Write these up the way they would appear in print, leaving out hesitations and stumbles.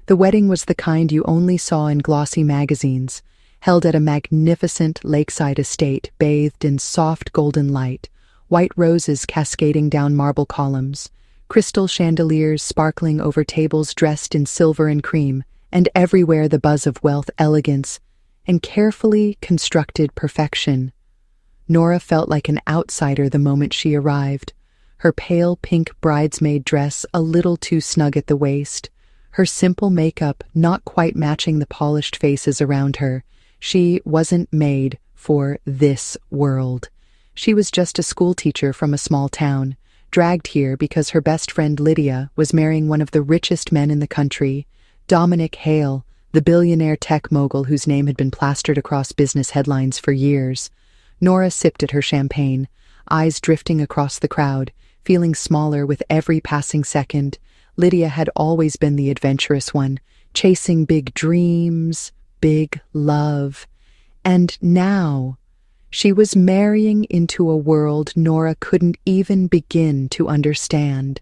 The wedding was the kind you only saw in glossy magazines, held at a magnificent lakeside estate bathed in soft golden light, white roses cascading down marble columns, crystal chandeliers sparkling over tables dressed in silver and cream, and everywhere the buzz of wealth, elegance, and carefully constructed perfection. Nora felt like an outsider the moment she arrived, her pale pink bridesmaid dress a little too snug at the waist, her simple makeup not quite matching the polished faces around her. She wasn't made for this world. She was just a schoolteacher from a small town, dragged here because her best friend Lydia was marrying one of the richest men in the country, Dominic Hale, the billionaire tech mogul whose name had been plastered across business headlines for years. Nora sipped at her champagne, eyes drifting across the crowd, feeling smaller with every passing second. Lydia had always been the adventurous one, chasing big dreams, big love. And now, she was marrying into a world Nora couldn't even begin to understand.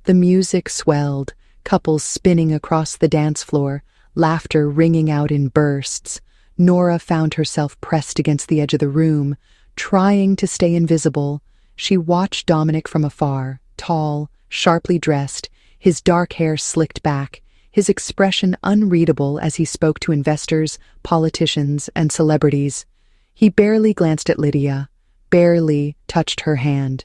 The music swelled, couples spinning across the dance floor, laughter ringing out in bursts. Nora found herself pressed against the edge of the room, trying to stay invisible. She watched Dominic from afar, tall, sharply dressed, his dark hair slicked back, his expression unreadable as he spoke to investors, politicians, and celebrities. He barely glanced at Lydia, barely touched her hand.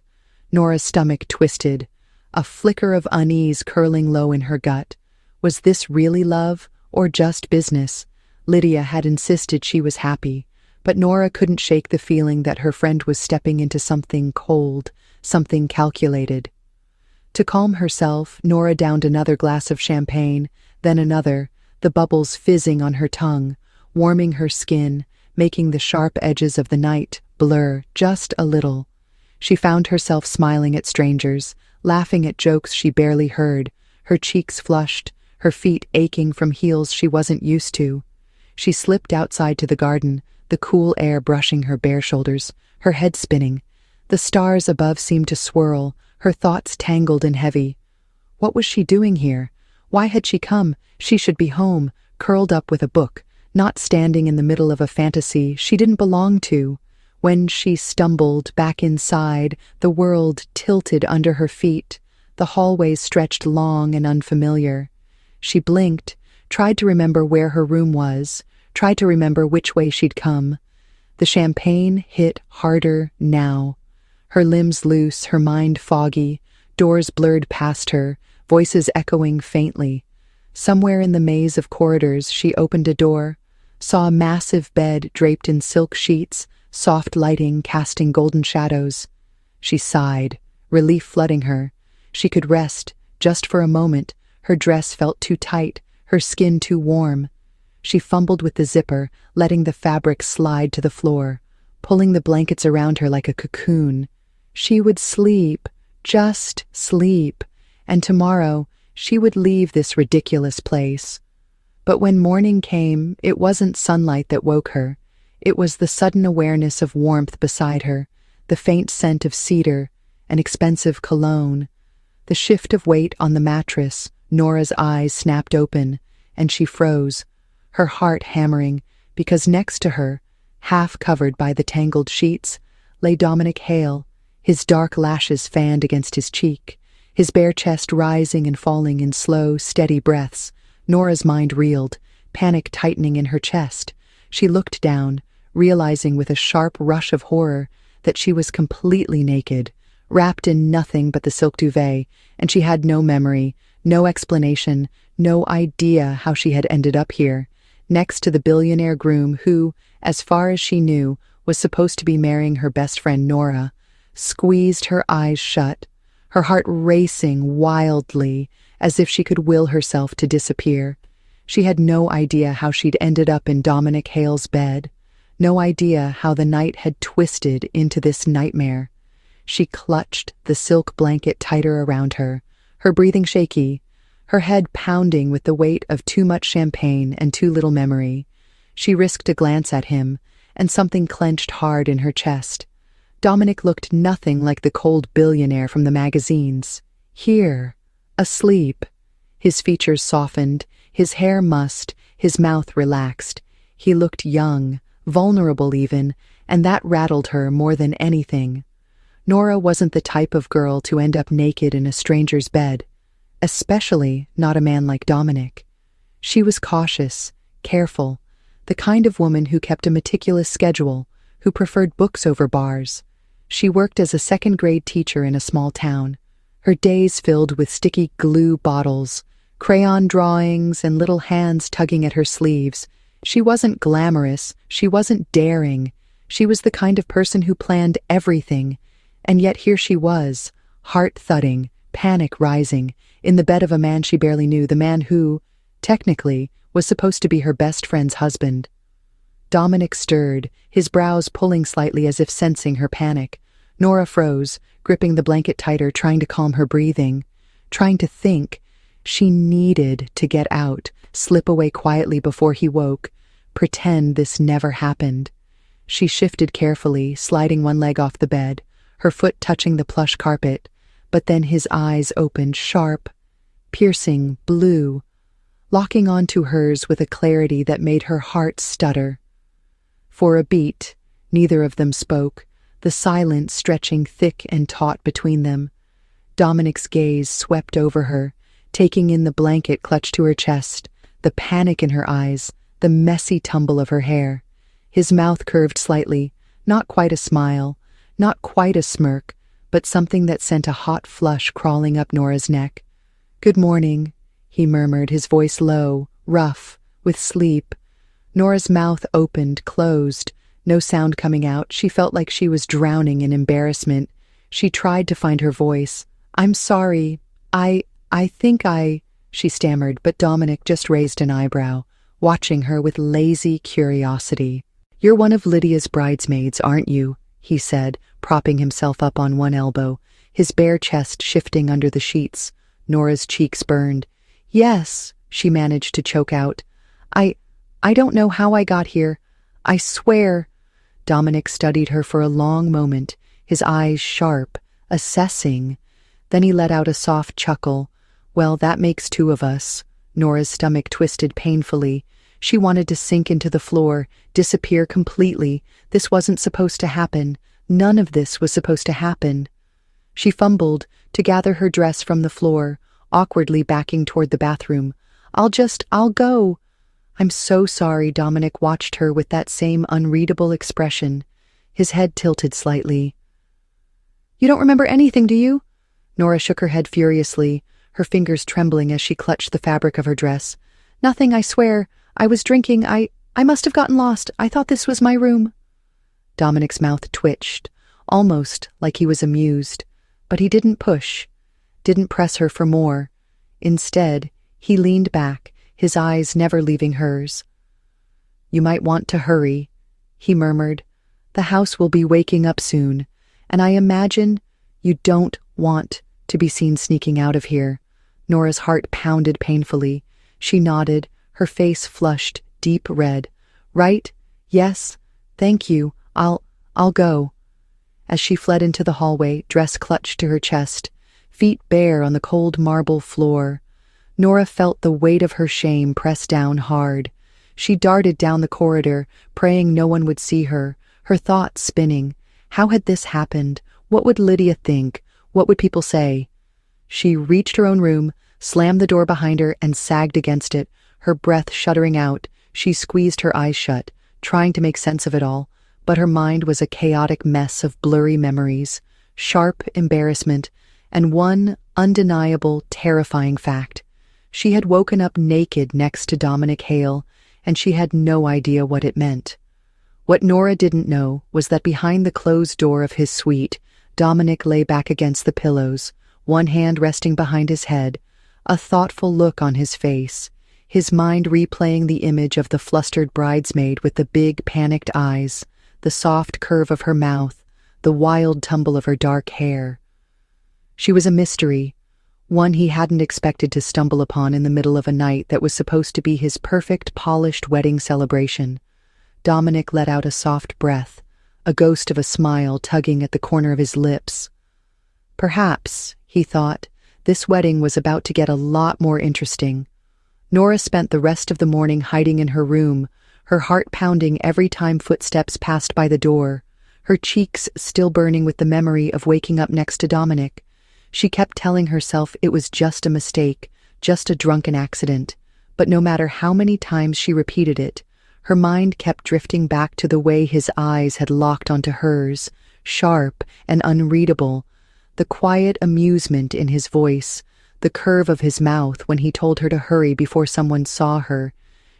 Nora's stomach twisted, a flicker of unease curling low in her gut. Was this really love, or just business? Lydia had insisted she was happy, but Nora couldn't shake the feeling that her friend was stepping into something cold, something calculated. To calm herself, Nora downed another glass of champagne, then another, the bubbles fizzing on her tongue, warming her skin, making the sharp edges of the night blur just a little. She found herself smiling at strangers, laughing at jokes she barely heard, her cheeks flushed, her feet aching from heels she wasn't used to. She slipped outside to the garden, the cool air brushing her bare shoulders, her head spinning. The stars above seemed to swirl, her thoughts tangled and heavy. What was she doing here? Why had she come? She should be home, curled up with a book, not standing in the middle of a fantasy she didn't belong to. When she stumbled back inside, the world tilted under her feet. The hallways stretched long and unfamiliar. She blinked, tried to remember where her room was, tried to remember which way she'd come. The champagne hit harder now. Her limbs loose, her mind foggy, doors blurred past her, voices echoing faintly. Somewhere in the maze of corridors, she opened a door, saw a massive bed draped in silk sheets, soft lighting casting golden shadows. She sighed, relief flooding her. She could rest, just for a moment. Her dress felt too tight, her skin too warm. She fumbled with the zipper, letting the fabric slide to the floor, pulling the blankets around her like a cocoon. She would sleep, just sleep, and tomorrow she would leave this ridiculous place. But when morning came, it wasn't sunlight that woke her. It was the sudden awareness of warmth beside her, the faint scent of cedar, an expensive cologne. The shift of weight on the mattress, Nora's eyes snapped open, and she froze, her heart hammering, because next to her, half covered by the tangled sheets, lay Dominic Hale, his dark lashes fanned against his cheek, his bare chest rising and falling in slow, steady breaths. Nora's mind reeled, panic tightening in her chest. She looked down, realizing with a sharp rush of horror that she was completely naked, wrapped in nothing but the silk duvet, and she had no memory, no explanation, no idea how she had ended up here, next to the billionaire groom who, as far as she knew, was supposed to be marrying her best friend Nora. Squeezed her eyes shut, her heart racing wildly, as if she could will herself to disappear. She had no idea how she'd ended up in Dominic Hale's bed, no idea how the night had twisted into this nightmare. She clutched the silk blanket tighter around her, her breathing shaky, her head pounding with the weight of too much champagne and too little memory. She risked a glance at him, and something clenched hard in her chest. Dominic looked nothing like the cold billionaire from the magazines. Here, asleep, His features softened, his hair mussed, his mouth relaxed. He looked young, vulnerable even, and that rattled her more than anything. Nora wasn't the type of girl to end up naked in a stranger's bed, especially not a man like Dominic. She was cautious, careful, the kind of woman who kept a meticulous schedule, who preferred books over bars. She worked as a second-grade teacher in a small town, her days filled with sticky glue bottles, crayon drawings, and little hands tugging at her sleeves. She wasn't glamorous, she wasn't daring. She was the kind of person who planned everything, and yet here she was, heart thudding, panic rising, in the bed of a man she barely knew, the man who, technically, was supposed to be her best friend's husband. Dominic stirred, his brows pulling slightly as if sensing her panic. Nora froze, gripping the blanket tighter, trying to calm her breathing, trying to think. She needed to get out, slip away quietly before he woke, pretend this never happened. She shifted carefully, sliding one leg off the bed, her foot touching the plush carpet, but then his eyes opened, sharp, piercing, blue, locking onto hers with a clarity that made her heart stutter. For a beat, neither of them spoke, the silence stretching thick and taut between them. Dominic's gaze swept over her, taking in the blanket clutched to her chest, the panic in her eyes, the messy tumble of her hair. His mouth curved slightly, not quite a smile, not quite a smirk, but something that sent a hot flush crawling up Nora's neck. "Good morning," he murmured, his voice low, rough, with sleep. Nora's mouth opened, closed, no sound coming out. She felt like she was drowning in embarrassment. She tried to find her voice. "I'm sorry. I think she stammered, but Dominic just raised an eyebrow, watching her with lazy curiosity. "You're one of Lydia's bridesmaids, aren't you?" he said, propping himself up on one elbow, his bare chest shifting under the sheets. Nora's cheeks burned. "Yes," she managed to choke out. I don't know how I got here. I swear." Dominic studied her for a long moment, his eyes sharp, assessing. Then he let out a soft chuckle. "Well, that makes two of us." Nora's stomach twisted painfully. She wanted to sink into the floor, disappear completely. This wasn't supposed to happen. None of this was supposed to happen. She fumbled to gather her dress from the floor, awkwardly backing toward the bathroom. I'll go." "I'm so sorry." Dominic watched her with that same unreadable expression, his head tilted slightly. "You don't remember anything, do you?" Nora shook her head furiously, her fingers trembling as she clutched the fabric of her dress. "Nothing, I swear. I was drinking. I must have gotten lost. I thought this was my room." Dominic's mouth twitched, almost like he was amused, but he didn't push, didn't press her for more. Instead, he leaned back, his eyes never leaving hers. "You might want to hurry," he murmured. "The house will be waking up soon, and I imagine you don't want to be seen sneaking out of here." Nora's heart pounded painfully. She nodded, her face flushed, deep red. "Right? Yes. Thank you. I'll go." As she fled into the hallway, dress clutched to her chest, feet bare on the cold marble floor, Nora felt the weight of her shame press down hard. She darted down the corridor, praying no one would see her, her thoughts spinning. How had this happened? What would Lydia think? What would people say? She reached her own room, slammed the door behind her, and sagged against it, her breath shuddering out. She squeezed her eyes shut, trying to make sense of it all, but her mind was a chaotic mess of blurry memories, sharp embarrassment, and one undeniable, terrifying fact. She had woken up naked next to Dominic Hale, and she had no idea what it meant. What Nora didn't know was that behind the closed door of his suite, Dominic lay back against the pillows, one hand resting behind his head, a thoughtful look on his face, his mind replaying the image of the flustered bridesmaid with the big, panicked eyes, the soft curve of her mouth, the wild tumble of her dark hair. She was a mystery, one he hadn't expected to stumble upon in the middle of a night that was supposed to be his perfect, polished wedding celebration. Dominic let out a soft breath, a ghost of a smile tugging at the corner of his lips. Perhaps, he thought, This wedding was about to get a lot more interesting. Nora spent the rest of the morning hiding in her room, her heart pounding every time footsteps passed by the door, her cheeks still burning with the memory of waking up next to Dominic. She kept telling herself it was just a mistake, just a drunken accident. But no matter how many times she repeated it, her mind kept drifting back to the way his eyes had locked onto hers, sharp and unreadable, the quiet amusement in his voice, the curve of his mouth when he told her to hurry before someone saw her.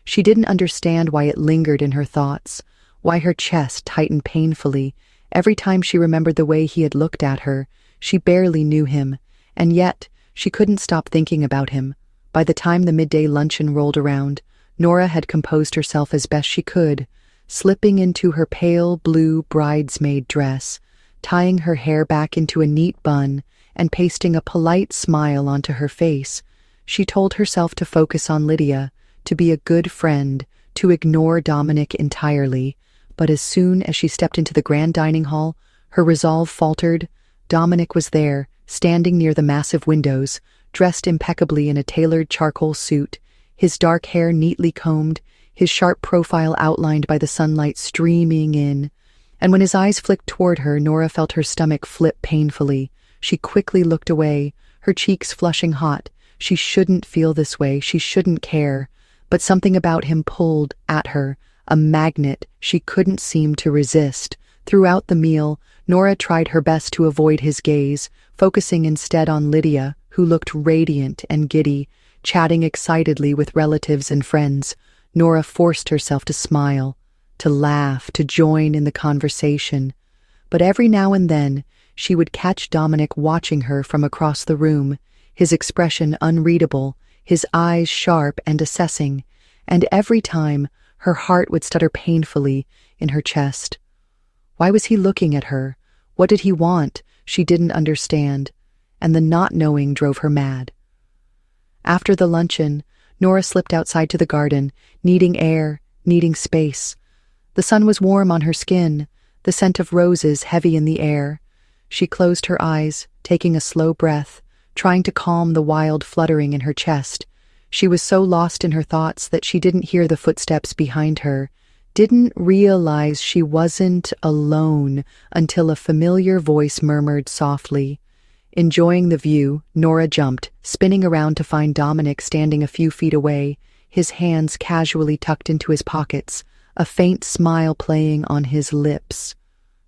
She didn't understand why it lingered in her thoughts, why her chest tightened painfully every time she remembered the way he had looked at her. She barely knew him, and yet she couldn't stop thinking about him. By the time the midday luncheon rolled around, Nora had composed herself as best she could, slipping into her pale blue bridesmaid dress, tying her hair back into a neat bun, and pasting a polite smile onto her face. She told herself to focus on Lydia, to be a good friend, to ignore Dominic entirely. But as soon as she stepped into the grand dining hall, her resolve faltered. Dominic was there, standing near the massive windows, dressed impeccably in a tailored charcoal suit, his dark hair neatly combed, his sharp profile outlined by the sunlight streaming in. And when his eyes flicked toward her, Nora felt her stomach flip painfully. She quickly looked away, her cheeks flushing hot. She shouldn't feel this way, she shouldn't care. But something about him pulled at her, a magnet she couldn't seem to resist. Throughout the meal, Nora tried her best to avoid his gaze, focusing instead on Lydia, who looked radiant and giddy, chatting excitedly with relatives and friends. Nora forced herself to smile, to laugh, to join in the conversation. But every now and then, she would catch Dominic watching her from across the room, his expression unreadable, his eyes sharp and assessing, and every time, her heart would stutter painfully in her chest. Why was he looking at her? What did he want? She didn't understand, and the not knowing drove her mad. After the luncheon, Nora slipped outside to the garden, needing air, needing space. The sun was warm on her skin, the scent of roses heavy in the air. She closed her eyes, taking a slow breath, trying to calm the wild fluttering in her chest. She was so lost in her thoughts that she didn't hear the footsteps behind her, didn't realize she wasn't alone until a familiar voice murmured softly. Enjoying the view, Nora jumped, spinning around to find Dominic standing a few feet away, his hands casually tucked into his pockets, a faint smile playing on his lips.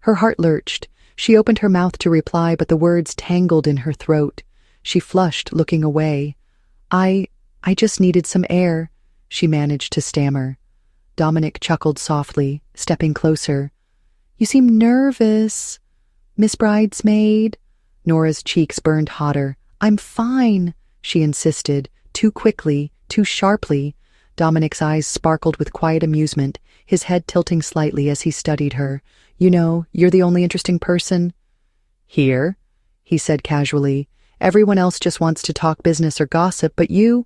Her heart lurched. She opened her mouth to reply, but the words tangled in her throat. She flushed, looking away. I just needed some air," she managed to stammer. Dominic chuckled softly, stepping closer. "You seem nervous, Miss Bridesmaid." Nora's cheeks burned hotter. "I'm fine," she insisted, too quickly, too sharply. Dominic's eyes sparkled with quiet amusement, his head tilting slightly as he studied her. "You know, you're the only interesting person here," he said casually. "Everyone else just wants to talk business or gossip, but you're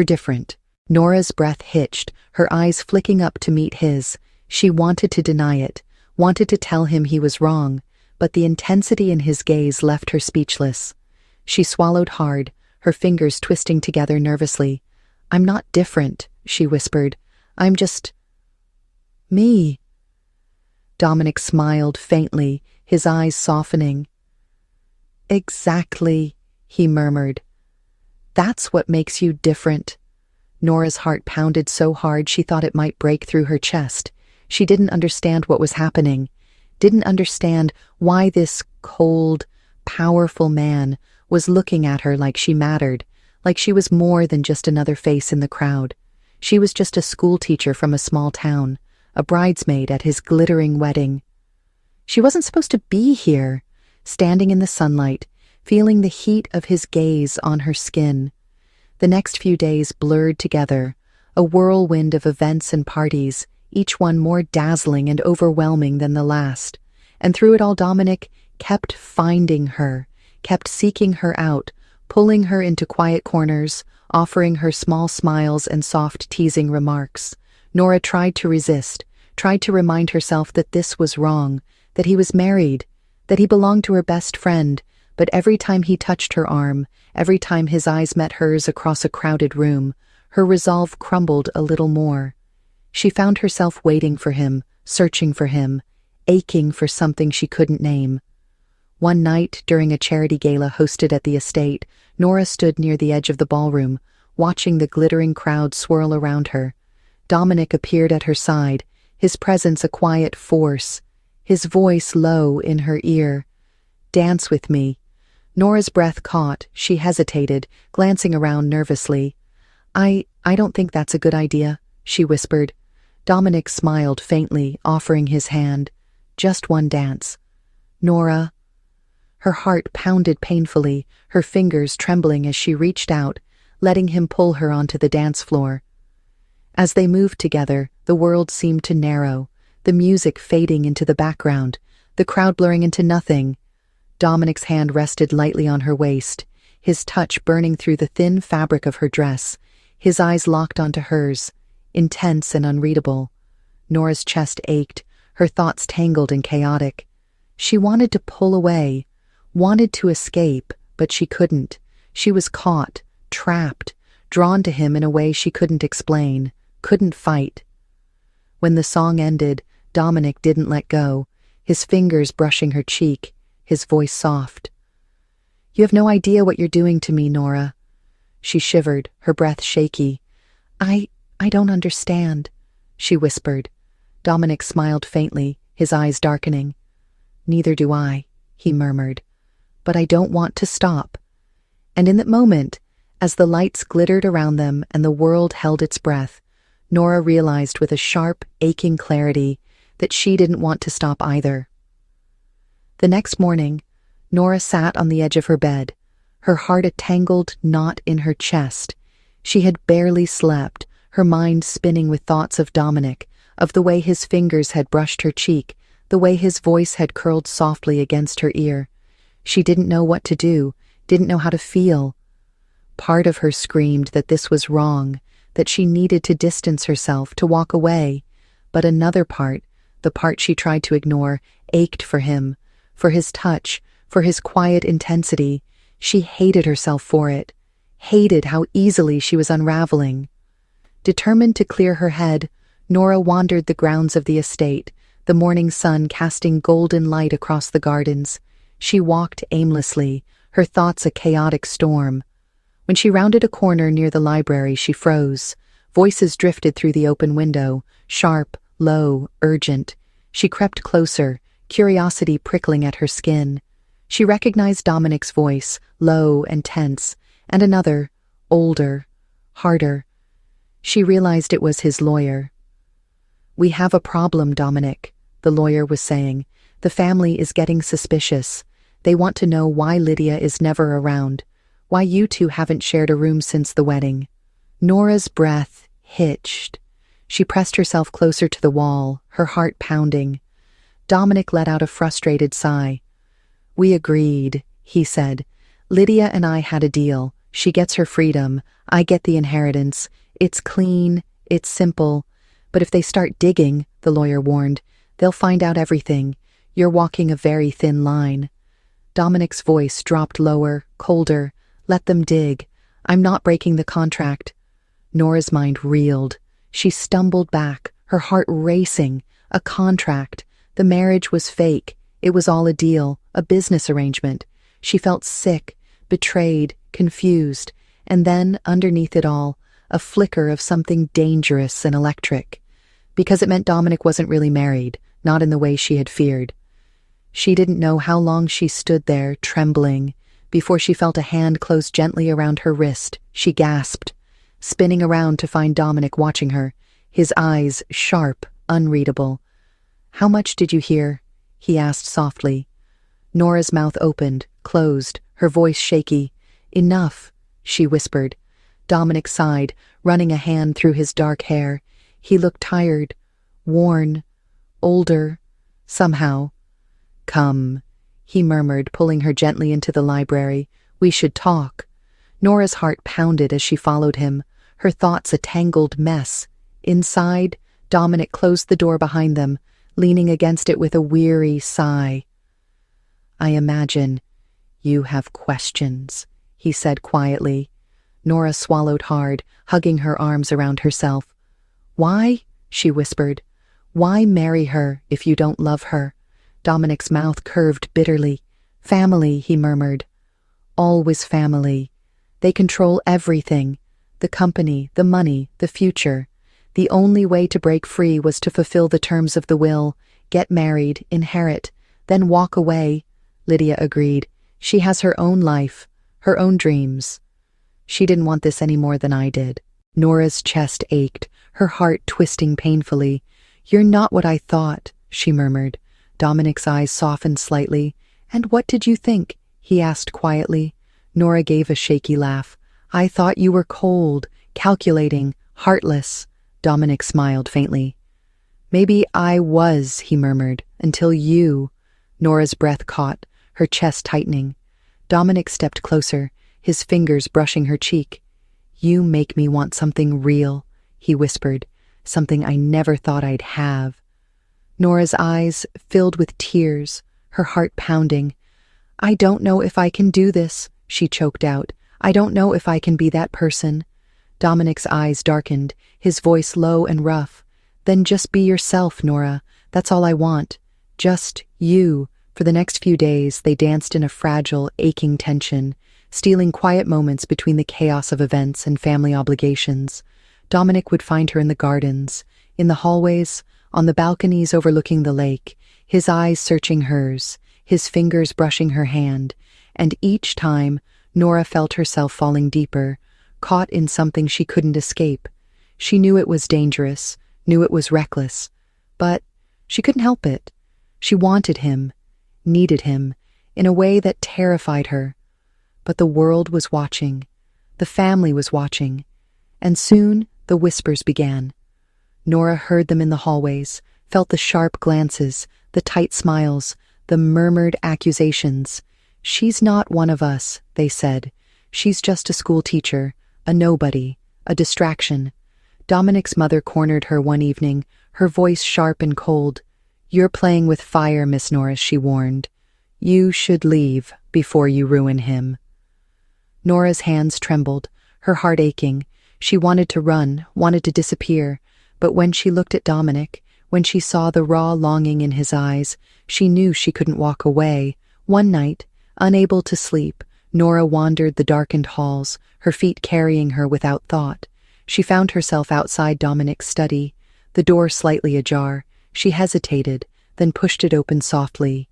different." Nora's breath hitched, her eyes flicking up to meet his. She wanted to deny it, wanted to tell him he was wrong, but the intensity in his gaze left her speechless. She swallowed hard, her fingers twisting together nervously. "I'm not different," she whispered. "I'm just me." Dominic smiled faintly, his eyes softening. "Exactly," he murmured. "That's what makes you different." Nora's heart pounded so hard she thought it might break through her chest. She didn't understand what was happening, didn't understand why this cold, powerful man was looking at her like she mattered, like she was more than just another face in the crowd. She was just a schoolteacher from a small town, a bridesmaid at his glittering wedding. She wasn't supposed to be here, standing in the sunlight, feeling the heat of his gaze on her skin. The next few days blurred together, a whirlwind of events and parties, each one more dazzling and overwhelming than the last. And through it all, Dominic kept finding her, kept seeking her out, pulling her into quiet corners, offering her small smiles and soft teasing remarks. Nora tried to resist, tried to remind herself that this was wrong, that he was married, that he belonged to her best friend, but every time he touched her arm, every time his eyes met hers across a crowded room, her resolve crumbled a little more. She found herself waiting for him, searching for him, aching for something she couldn't name. One night, during a charity gala hosted at the estate, Nora stood near the edge of the ballroom, watching the glittering crowd swirl around her. Dominic appeared at her side, his presence a quiet force, his voice low in her ear. "Dance with me." Nora's breath caught. She hesitated, glancing around nervously. I don't think that's a good idea," she whispered. Dominic smiled faintly, offering his hand. "Just one dance." "Nora." Her heart pounded painfully, her fingers trembling as she reached out, letting him pull her onto the dance floor. As they moved together, the world seemed to narrow, the music fading into the background, the crowd blurring into nothing. Dominic's hand rested lightly on her waist, his touch burning through the thin fabric of her dress, his eyes locked onto hers, intense and unreadable. Nora's chest ached, her thoughts tangled and chaotic. She wanted to pull away, wanted to escape, but she couldn't. She was caught, trapped, drawn to him in a way she couldn't explain, couldn't fight. When the song ended, Dominic didn't let go, his fingers brushing her cheek, his voice soft. "You have no idea what you're doing to me, Nora." She shivered, her breath shaky. I don't understand," she whispered. Dominic smiled faintly, his eyes darkening. "Neither do I," he murmured. "But I don't want to stop." And in that moment, as the lights glittered around them and the world held its breath, Nora realized with a sharp, aching clarity that she didn't want to stop either. The next morning, Nora sat on the edge of her bed, her heart a tangled knot in her chest. She had barely slept, her mind spinning with thoughts of Dominic, of the way his fingers had brushed her cheek, the way his voice had curled softly against her ear. She didn't know what to do, didn't know how to feel. Part of her screamed that this was wrong, that she needed to distance herself, to walk away. But another part, the part she tried to ignore, ached for him, for his touch, for his quiet intensity. She hated herself for it, hated how easily she was unraveling. Determined to clear her head, Nora wandered the grounds of the estate, the morning sun casting golden light across the gardens. She walked aimlessly, her thoughts a chaotic storm. When she rounded a corner near the library, she froze. Voices drifted through the open window, sharp, low, urgent. She crept closer, curiosity prickling at her skin. She recognized Dominic's voice, low and tense, and another, older, harder. She realized it was his lawyer. "We have a problem, Dominic," the lawyer was saying. "The family is getting suspicious. They want to know why Lydia is never around, why you two haven't shared a room since the wedding." Nora's breath hitched. She pressed herself closer to the wall, her heart pounding. Dominic let out a frustrated sigh. "We agreed," he said. "Lydia and I had a deal. She gets her freedom. I get the inheritance. It's clean. It's simple. But if they start digging," the lawyer warned, "they'll find out everything. You're walking a very thin line." Dominic's voice dropped lower, colder. "Let them dig. I'm not breaking the contract." Nora's mind reeled. She stumbled back, her heart racing. A contract. The marriage was fake. It was all a deal, a business arrangement. She felt sick, betrayed, confused, and then, underneath it all, a flicker of something dangerous and electric. Because it meant Dominic wasn't really married, not in the way she had feared. She didn't know how long she stood there, trembling. Before she felt a hand close gently around her wrist, she gasped, spinning around to find Dominic watching her, his eyes sharp, unreadable. "How much did you hear?" he asked softly. Nora's mouth opened, closed, her voice shaky. "Enough," she whispered. Dominic sighed, running a hand through his dark hair. He looked tired, worn, older, somehow. "Come," he murmured, pulling her gently into the library. "We should talk." Nora's heart pounded as she followed him, her thoughts a tangled mess. Inside, Dominic closed the door behind them, leaning against it with a weary sigh. "I imagine "You have questions," he said quietly. Nora swallowed hard, hugging her arms around herself. "Why?" she whispered. "Why marry her if you don't love her?" Dominic's mouth curved bitterly. "Family," he murmured. "Always family. They control everything. The company, the money, the future. The only way to break free was to fulfill the terms of the will, get married, inherit, then walk away." Lydia agreed. "She has her own life, her own dreams." She didn't want this any more than I did. Nora's chest ached, her heart twisting painfully. "You're not what I thought," she murmured. Dominic's eyes softened slightly. "And what did you think?" he asked quietly. Nora gave a shaky laugh. "I thought you were cold, calculating, heartless." Dominic smiled faintly. "Maybe I was," he murmured, "until you." Nora's breath caught, her chest tightening. Dominic stepped closer, his fingers brushing her cheek. "You make me want something real," he whispered, "something I never thought I'd have." Nora's eyes filled with tears, her heart pounding. "I don't know if I can do this," she choked out. "I don't know if I can be that person." Dominic's eyes darkened, his voice low and rough. "Then just be yourself, Nora. That's all I want. Just you." For the next few days, they danced in a fragile, aching tension, stealing quiet moments between the chaos of events and family obligations. Dominic would find her in the gardens, in the hallways, on the balconies overlooking the lake, his eyes searching hers, his fingers brushing her hand, and each time Nora felt herself falling deeper, caught in something she couldn't escape. She knew it was dangerous, knew it was reckless, but she couldn't help it. She wanted him, needed him, in a way that terrified her. But the world was watching, the family was watching, and soon the whispers began. Nora heard them in the hallways, felt the sharp glances, the tight smiles, the murmured accusations. "She's not one of us," they said. "She's just a school teacher, a nobody, a distraction." Dominic's mother cornered her one evening, her voice sharp and cold. "You're playing with fire, Miss Norris," she warned. "You should leave before you ruin him." Nora's hands trembled, her heart aching. She wanted to run, wanted to disappear, but when she looked at Dominic, when she saw the raw longing in his eyes, she knew she couldn't walk away. One night, unable to sleep, Nora wandered the darkened halls, her feet carrying her without thought. She found herself outside Dominic's study, the door slightly ajar. She hesitated, then pushed it open softly.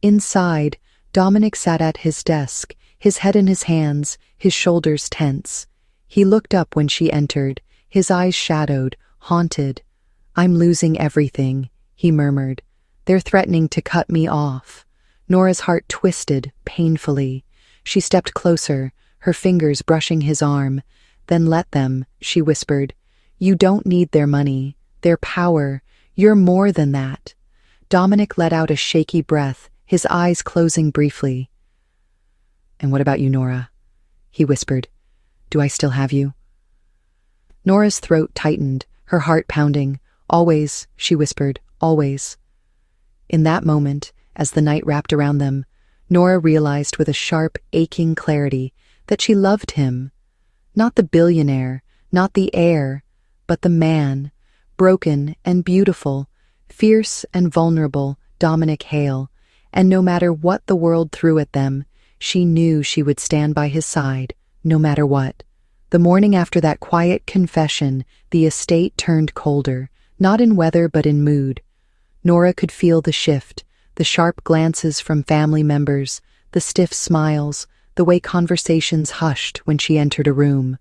Inside, Dominic sat at his desk, his head in his hands, his shoulders tense. He looked up when she entered, his eyes shadowed, haunted. "I'm losing everything," he murmured. "They're threatening to cut me off." Nora's heart twisted, painfully. She stepped closer, her fingers brushing his arm. "Then let them," she whispered. "You don't need their money, their power. You're more than that." Dominic let out a shaky breath, his eyes closing briefly. "And what about you, Nora?" he whispered. "Do I still have you?" Nora's throat tightened, her heart pounding. "Always," she whispered, "always." In that moment, as the night wrapped around them, Nora realized with a sharp, aching clarity that she loved him. Not the billionaire, not the heir, but the man, broken and beautiful, fierce and vulnerable, Dominic Hale. And no matter what the world threw at them, she knew she would stand by his side, no matter what. The morning after that quiet confession, the estate turned colder, not in weather but in mood. Nora could feel the shift, the sharp glances from family members, the stiff smiles, the way conversations hushed when she entered a room.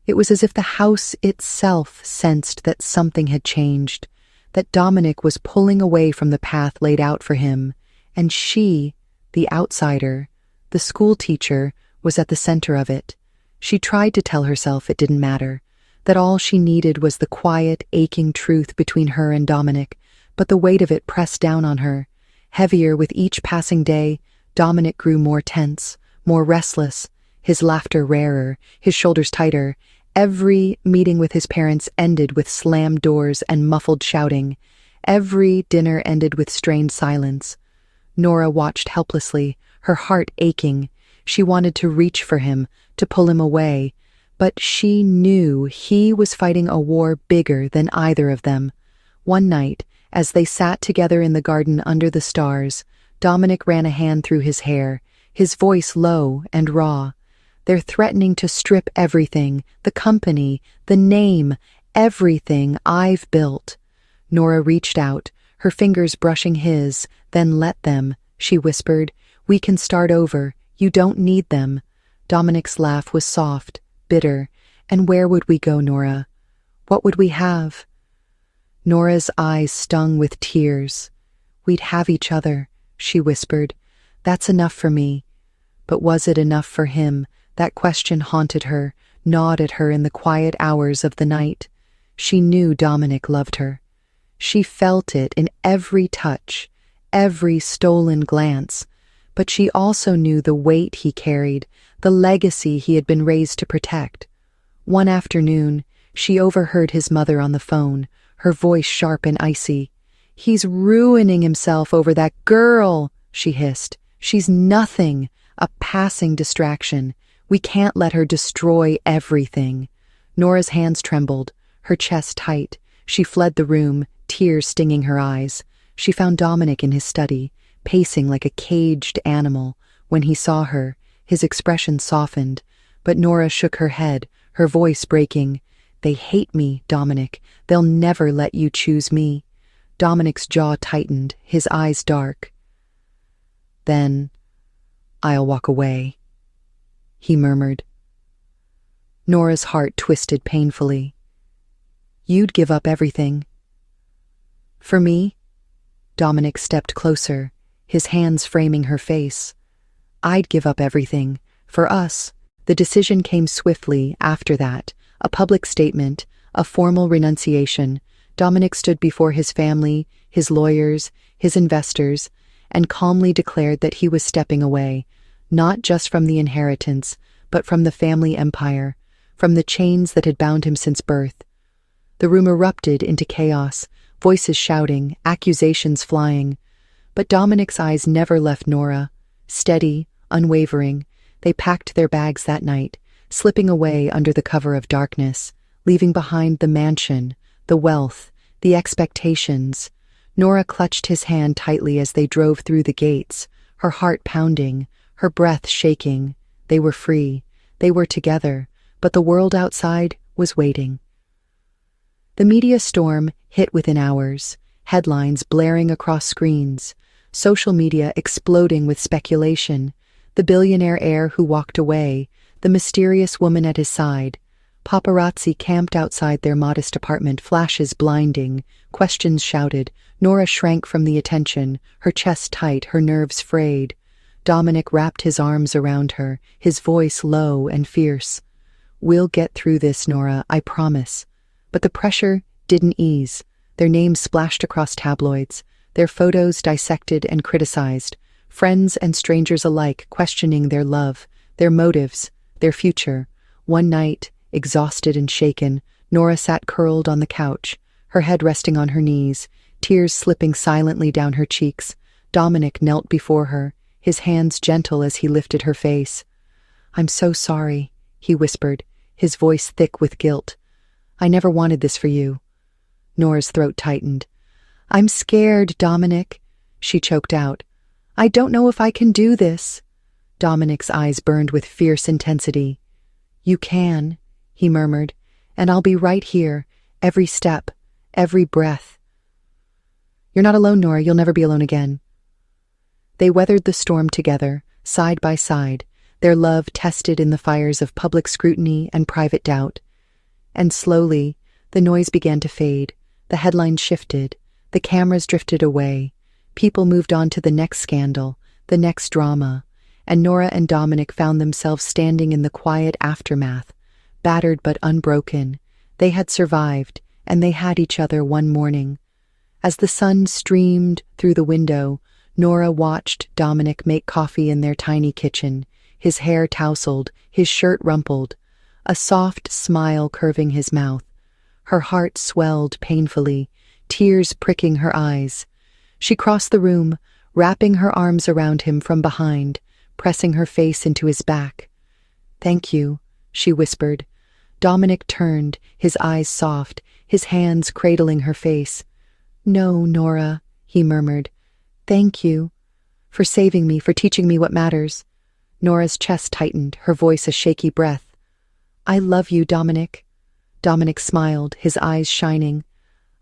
It was as if the house itself sensed that something had changed, that Dominic was pulling away from the path laid out for him, and she, the outsider, the school teacher, was at the center of it. She tried to tell herself it didn't matter, that all she needed was the quiet, aching truth between her and Dominic, but the weight of it pressed down on her. Heavier with each passing day, Dominic grew more tense, more restless, his laughter rarer, his shoulders tighter. Every meeting with his parents ended with slammed doors and muffled shouting. Every dinner ended with strained silence. Nora watched helplessly, her heart aching. She wanted to reach for him, to pull him away, but she knew he was fighting a war bigger than either of them. One night, as they sat together in the garden under the stars, Dominic ran a hand through his hair, his voice low and raw. "They're threatening to strip everything, the company, the name, everything I've built." Nora reached out, her fingers brushing his. "Then let them," she whispered. "We can start over. You don't need them." Dominic's laugh was soft, bitter. "And where would we go, Nora? What would we have?" Nora's eyes stung with tears. "We'd have each other," she whispered. "That's enough for me." But was it enough for him? That question haunted her, gnawed at her in the quiet hours of the night. She knew Dominic loved her. She felt it in every touch, every stolen glance. But she also knew the weight he carried, the legacy he had been raised to protect. One afternoon, she overheard his mother on the phone, her voice sharp and icy. "He's ruining himself over that girl," she hissed. "She's nothing, a passing distraction. We can't let her destroy everything." Nora's hands trembled, her chest tight. She fled the room, tears stinging her eyes. She found Dominic in his study, pacing like a caged animal. When he saw her, his expression softened, but Nora shook her head, her voice breaking. "They hate me, Dominic. They'll never let you choose me." Dominic's jaw tightened, his eyes dark. "Then I'll walk away," he murmured. Nora's heart twisted painfully. "You'd give up everything." "For me?" Dominic stepped closer, his hands framing her face. "I'd give up everything. For us." The decision came swiftly after that, a public statement, a formal renunciation. Dominic stood before his family, his lawyers, his investors, and calmly declared that he was stepping away, not just from the inheritance, but from the family empire, from the chains that had bound him since birth. The room erupted into chaos, voices shouting, accusations flying. But Dominic's eyes never left Nora. Steady, unwavering, they packed their bags that night, slipping away under the cover of darkness, leaving behind the mansion, the wealth, the expectations. Nora clutched his hand tightly as they drove through the gates, her heart pounding, her breath shaking. They were free. They were together, but the world outside was waiting. The media storm hit within hours, headlines blaring across screens, social media exploding with speculation, the billionaire heir who walked away, the mysterious woman at his side. Paparazzi camped outside their modest apartment, flashes blinding, questions shouted. Nora shrank from the attention, her chest tight, her nerves frayed. Dominic wrapped his arms around her, his voice low and fierce. "We'll get through this, Nora, I promise." But the pressure didn't ease. Their names splashed across tabloids, their photos dissected and criticized, friends and strangers alike questioning their love, their motives, their future. One night, exhausted and shaken, Nora sat curled on the couch, her head resting on her knees, tears slipping silently down her cheeks. Dominic knelt before her, his hands gentle as he lifted her face. "I'm so sorry," he whispered, his voice thick with guilt. "I never wanted this for you." Nora's throat tightened. "I'm scared, Dominic," she choked out. "I don't know if I can do this." Dominic's eyes burned with fierce intensity. "You can," he murmured, "and I'll be right here, every step, every breath." "You're not alone, Nora. You'll never be alone again." They weathered the storm together, side by side, their love tested in the fires of public scrutiny and private doubt. And slowly, the noise began to fade, the headlines shifted, the cameras drifted away, people moved on to the next scandal, the next drama, and Nora and Dominic found themselves standing in the quiet aftermath, battered but unbroken. They had survived, and they had each other one morning. As the sun streamed through the window, Nora watched Dominic make coffee in their tiny kitchen, his hair tousled, his shirt rumpled, a soft smile curving his mouth. Her heart swelled painfully, tears pricking her eyes. She crossed the room, wrapping her arms around him from behind, pressing her face into his back. "Thank you," she whispered. Dominic turned, his eyes soft, his hands cradling her face. "No, Nora," he murmured. "Thank you for saving me, for teaching me what matters." Nora's chest tightened, her voice a shaky breath. "I love you, Dominic." Dominic smiled, his eyes shining.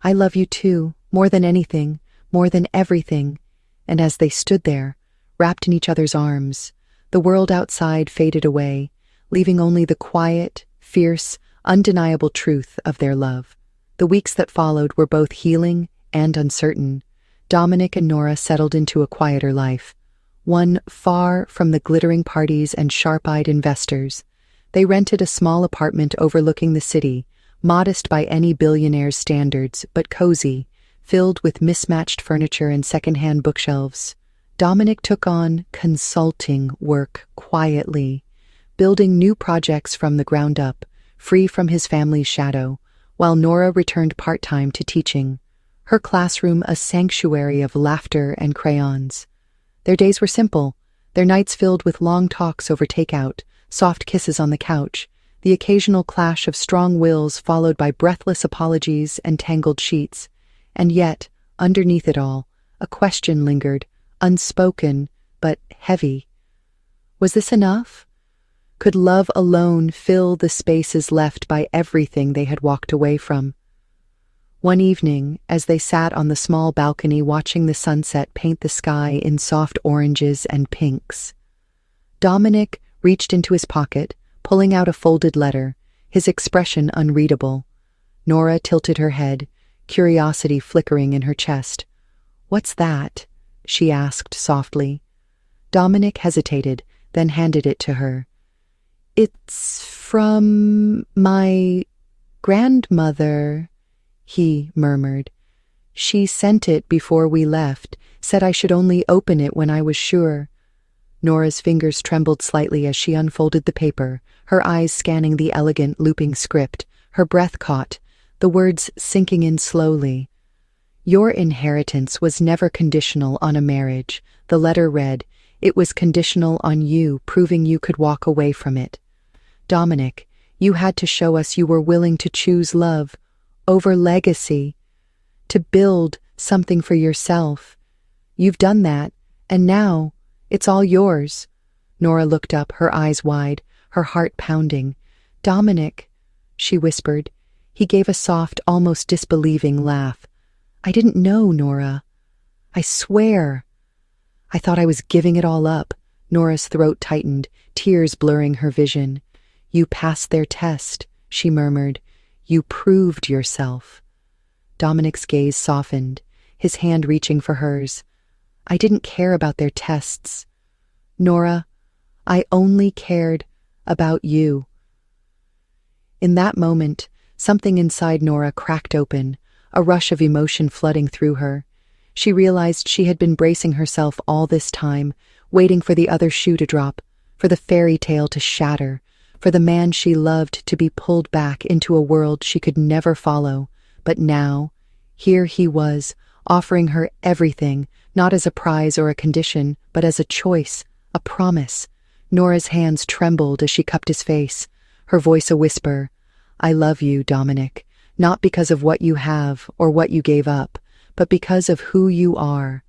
"I love you too, more than anything, more than everything." And as they stood there, wrapped in each other's arms, the world outside faded away, leaving only the quiet, fierce, undeniable truth of their love. The weeks that followed were both healing and uncertain. Dominic and Nora settled into a quieter life, one far from the glittering parties and sharp-eyed investors. They rented a small apartment overlooking the city, modest by any billionaire's standards, but cozy, filled with mismatched furniture and second-hand bookshelves. Dominic took on consulting work quietly, building new projects from the ground up, free from his family's shadow, while Nora returned part-time to teaching, her classroom a sanctuary of laughter and crayons. Their days were simple, their nights filled with long talks over takeout, soft kisses on the couch, the occasional clash of strong wills followed by breathless apologies and tangled sheets. And yet, underneath it all, a question lingered, unspoken but heavy. Was this enough? Could love alone fill the spaces left by everything they had walked away from? One evening, as they sat on the small balcony watching the sunset paint the sky in soft oranges and pinks, Dominic reached into his pocket, pulling out a folded letter, his expression unreadable. Nora tilted her head, curiosity flickering in her chest. "What's that?" she asked softly. Dominic hesitated, then handed it to her. "It's from my grandmother," he murmured. "She sent it before we left, said I should only open it when I was sure." Nora's fingers trembled slightly as she unfolded the paper, her eyes scanning the elegant, looping script, her breath caught, the words sinking in slowly. "Your inheritance was never conditional on a marriage," the letter read. "It was conditional on you proving you could walk away from it. Dominic, you had to show us you were willing to choose love over legacy, to build something for yourself. You've done that, and now it's all yours." Nora looked up, her eyes wide, her heart pounding. "Dominic," she whispered. He gave a soft, almost disbelieving laugh. "I didn't know, Nora. I swear. I thought I was giving it all up." Nora's throat tightened, tears blurring her vision. "You passed their test," she murmured. "You proved yourself." Dominic's gaze softened, his hand reaching for hers. "I didn't care about their tests. Nora, I only cared about you." In that moment, something inside Nora cracked open, a rush of emotion flooding through her. She realized she had been bracing herself all this time, waiting for the other shoe to drop, for the fairy tale to shatter, for the man she loved to be pulled back into a world she could never follow. But now, here he was, offering her everything, not as a prize or a condition, but as a choice, a promise. Nora's hands trembled as she cupped his face, her voice a whisper. "I love you, Dominic, not because of what you have or what you gave up, but because of who you are."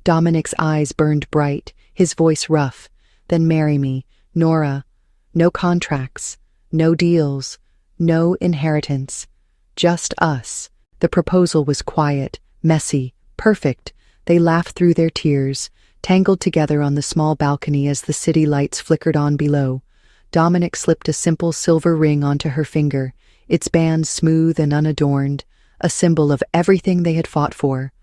Dominic's eyes burned bright, his voice rough. "Then marry me, Nora. No contracts, no deals, no inheritance. Just us." The proposal was quiet, messy, perfect. They laughed through their tears, tangled together on the small balcony as the city lights flickered on below. Dominic slipped a simple silver ring onto her finger, its band smooth and unadorned, a symbol of everything they had fought for.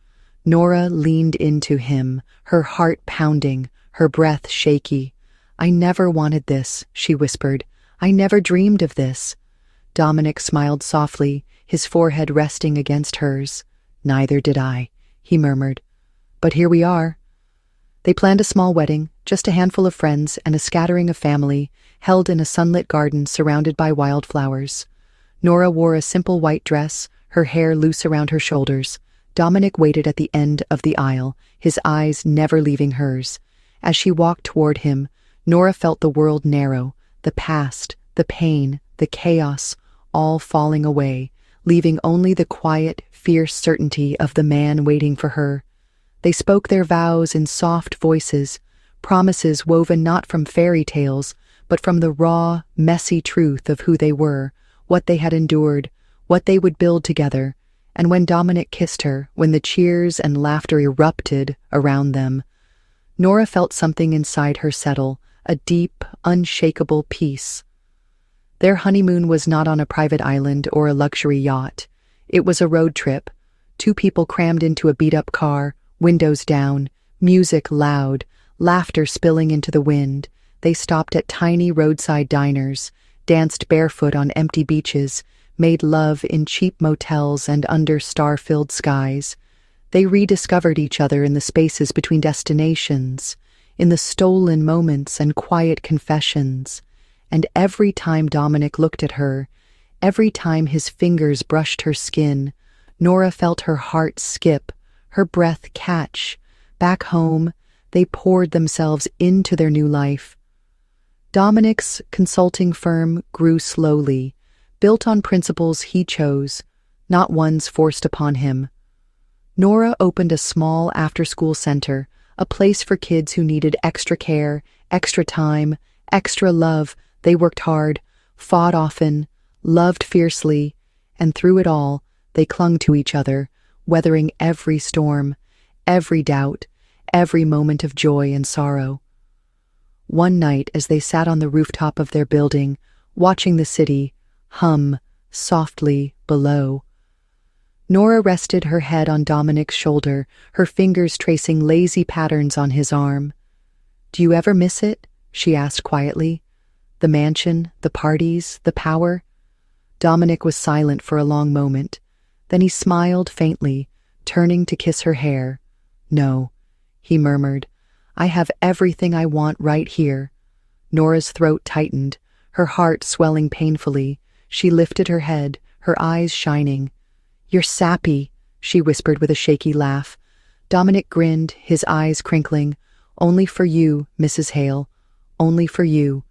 Nora leaned into him, her heart pounding, her breath shaky. "I never wanted this," she whispered. "I never dreamed of this." Dominic smiled softly, his forehead resting against hers. "Neither did I," he murmured. "But here we are." They planned a small wedding, just a handful of friends and a scattering of family, held in a sunlit garden surrounded by wildflowers. Nora wore a simple white dress, her hair loose around her shoulders. Dominic waited at the end of the aisle, his eyes never leaving hers. As she walked toward him, Nora felt the world narrow, the past, the pain, the chaos, all falling away, leaving only the quiet, fierce certainty of the man waiting for her. They spoke their vows in soft voices, promises woven not from fairy tales, but from the raw, messy truth of who they were, what they had endured, what they would build together. And when Dominic kissed her, when the cheers and laughter erupted around them, Nora felt something inside her settle, a deep, unshakable peace. Their honeymoon was not on a private island or a luxury yacht. It was a road trip, two people crammed into a beat-up car, windows down, music loud, laughter spilling into the wind. They stopped at tiny roadside diners, danced barefoot on empty beaches, made love in cheap motels and under star-filled skies. They rediscovered each other in the spaces between destinations, in the stolen moments and quiet confessions. And every time Dominic looked at her, every time his fingers brushed her skin, Nora felt her heart skip, her breath catch. Back home, they poured themselves into their new life. Dominic's consulting firm grew slowly, built on principles he chose, not ones forced upon him. Nora opened a small after-school center, a place for kids who needed extra care, extra time, extra love. They worked hard, fought often, loved fiercely, and through it all, they clung to each other, weathering every storm, every doubt, every moment of joy and sorrow. One night, as they sat on the rooftop of their building, watching the city hum softly below, Nora rested her head on Dominic's shoulder, her fingers tracing lazy patterns on his arm. "Do you ever miss it?" she asked quietly. "The mansion, the parties, the power?" Dominic was silent for a long moment. Then he smiled faintly, turning to kiss her hair. "No," he murmured. "I have everything I want right here." Nora's throat tightened, her heart swelling painfully. She lifted her head, her eyes shining. "You're sappy," she whispered with a shaky laugh. Dominic grinned, his eyes crinkling. "Only for you, Mrs. Hale. Only for you."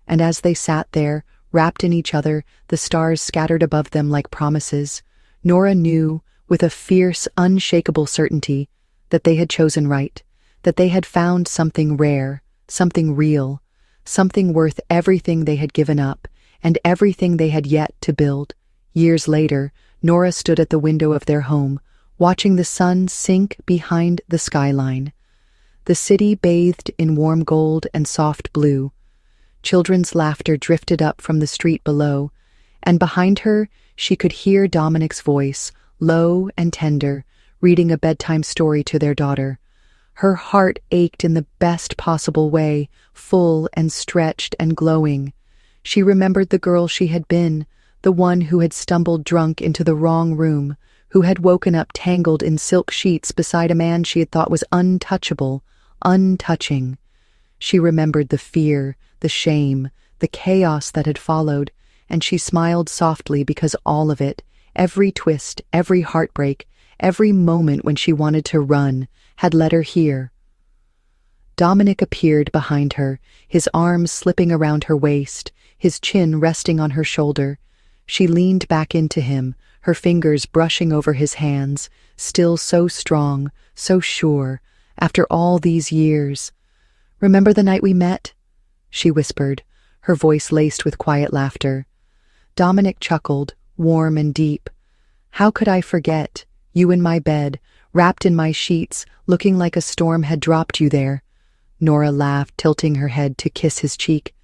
And as they sat there, wrapped in each other, the stars scattered above them like promises, Nora knew, with a fierce, unshakable certainty, that they had chosen right, that they had found something rare, something real, something worth everything they had given up, and everything they had yet to build. Years later, Nora stood at the window of their home, watching the sun sink behind the skyline. The city bathed in warm gold and soft blue. Children's laughter drifted up from the street below, and behind her she could hear Dominic's voice, low and tender, reading a bedtime story to their daughter. Her heart ached in the best possible way, full and stretched and glowing. She remembered the girl she had been, the one who had stumbled drunk into the wrong room, who had woken up tangled in silk sheets beside a man she had thought was untouchable, untouching. She remembered the fear, the shame, the chaos that had followed, and she smiled softly because all of it, every twist, every heartbreak, every moment when she wanted to run, had led her here. Dominic appeared behind her, his arms slipping around her waist, his chin resting on her shoulder. She leaned back into him, her fingers brushing over his hands, still so strong, so sure, after all these years. "Remember the night we met?" she whispered, her voice laced with quiet laughter. Dominic chuckled, warm and deep. "How could I forget? You in my bed, wrapped in my sheets, looking like a storm had dropped you there." Nora laughed, tilting her head to kiss his cheek.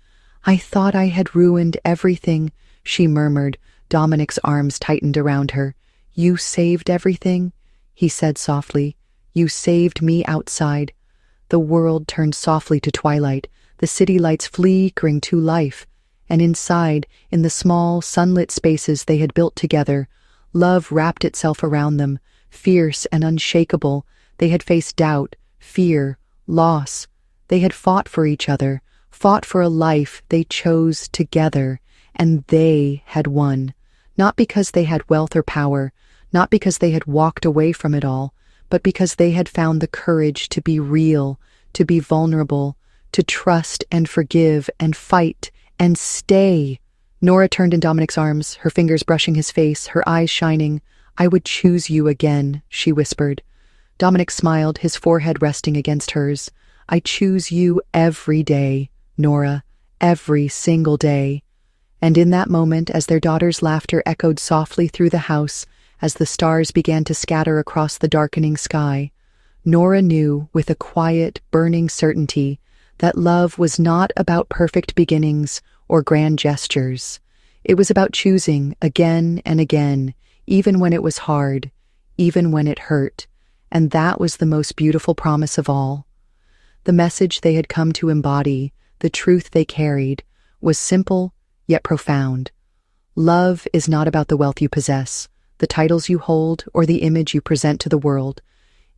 "I thought I had ruined everything," she murmured. Dominic's arms tightened around her. "You saved everything," he said softly. "You saved me outside." The world turned softly to twilight, the city lights flickering to life, and inside, in the small, sunlit spaces they had built together, love wrapped itself around them, fierce and unshakable. They had faced doubt, fear, loss. They had fought for each other, fought for a life they chose together, and they had won. Not because they had wealth or power, not because they had walked away from it all, but because they had found the courage to be real, to be vulnerable, to trust and forgive and fight and stay. Nora turned in Dominic's arms, her fingers brushing his face, her eyes shining. "I would choose you again," she whispered. Dominic smiled, his forehead resting against hers. "I choose you every day, Nora, every single day." And in that moment, as their daughter's laughter echoed softly through the house, as the stars began to scatter across the darkening sky, Nora knew with a quiet, burning certainty that love was not about perfect beginnings or grand gestures. It was about choosing again and again, even when it was hard, even when it hurt, and that was the most beautiful promise of all. The message they had come to embody, the truth they carried, was simple yet profound. Love is not about the wealth you possess, the titles you hold, or the image you present to the world.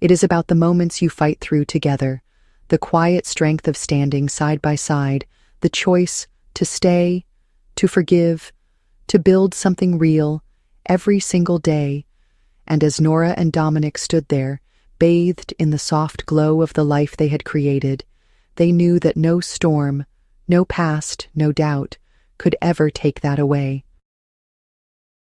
It is about the moments you fight through together, the quiet strength of standing side by side, the choice to stay, to forgive, to build something real every single day. And as Nora and Dominic stood there, bathed in the soft glow of the life they had created, they knew that no storm, no past, no doubt, could ever take that away.